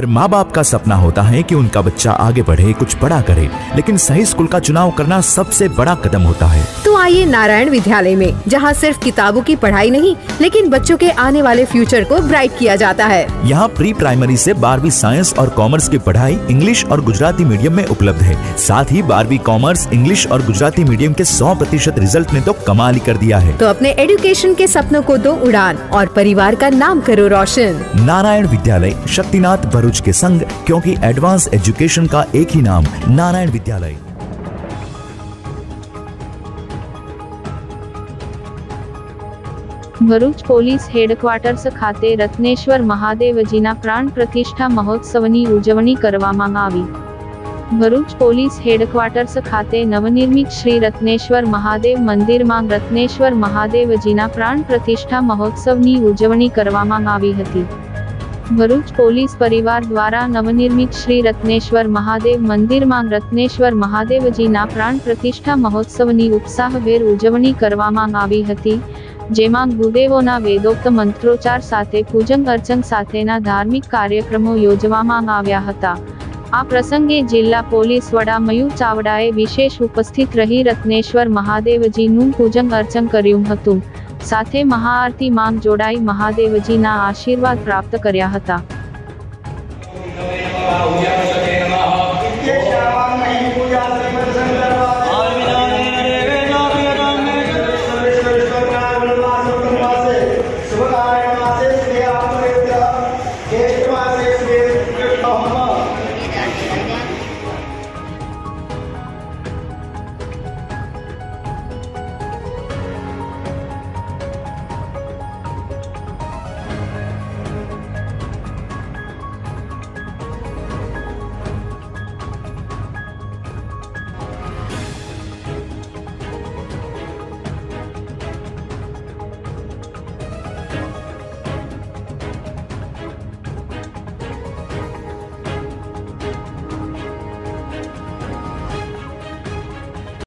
हर माँ बाप का सपना होता है कि उनका बच्चा आगे बढ़े, कुछ बड़ा करे, लेकिन सही स्कूल का चुनाव करना सबसे बड़ा कदम होता है। तो आइए नारायण विद्यालय में, जहाँ सिर्फ किताबों की पढ़ाई नहीं, लेकिन बच्चों के आने वाले फ्यूचर को ब्राइट किया जाता है। यहाँ प्री प्राइमरी से 12वीं साइंस और कॉमर्स की पढ़ाई इंग्लिश और गुजराती मीडियम में उपलब्ध है। साथ ही 12वीं कॉमर्स, इंग्लिश और गुजराती मीडियम के 100% रिजल्ट ने तो कमाल ही कर दिया है। तो अपने एजुकेशन के सपनों को दो उड़ान और परिवार का नाम करो रोशन। नारायण विद्यालय, शक्तिनाथ भरूच के संग, क्योंकि एडवांस एजुकेशन का एक ही नाम, नारायण विद्यालय। ભરૂચ પોલીસ હેડક્વાર્ટર્સ ખાતે રત્નેશ્વર મહાદેવજીના પ્રાણ પ્રતિષ્ઠા મહોત્સવની ઉજવણી કરવામાં આવી। ભરૂચ પોલીસ હેડક્વાર્ટર્સ ખાતે નવનિર્મિત શ્રી રત્નેશ્વર મહાદેવ મંદિરમાં રત્નેશ્વર મહાદેવજીના પ્રાણ પ્રતિષ્ઠા મહોત્સવની ઉજવણી કરવામાં આવી હતી। ભરૂચ પોલીસ પરિવાર દ્વારા નવનિર્મિત શ્રી રત્નેશ્વર મહાદેવ મંદિરમાં રત્નેશ્વર મહાદેવજીના પ્રાણ પ્રતિષ્ઠા મહોત્સવની ઉત્સાહભેર ઉજવણી કરવામાં આવી હતી, જેમાં ગુરુદેવોના વેદોક્ત મંત્રોચ્ચાર સાથે પૂજન અર્ચન સાથેના ધાર્મિક કાર્યક્રમો યોજવામાં આવ્યા હતા। આ પ્રસંગે જિલ્લા પોલીસ વડા મયુર ચાવડાએ વિશેષ ઉપસ્થિત રહી રત્નેશ્વર મહાદેવજીનું પૂજન અર્ચન કર્યું હતું, સાથે મહાઆરતી માં જોડાઈ મહાદેવજીના આશીર્વાદ પ્રાપ્ત કર્યા હતા।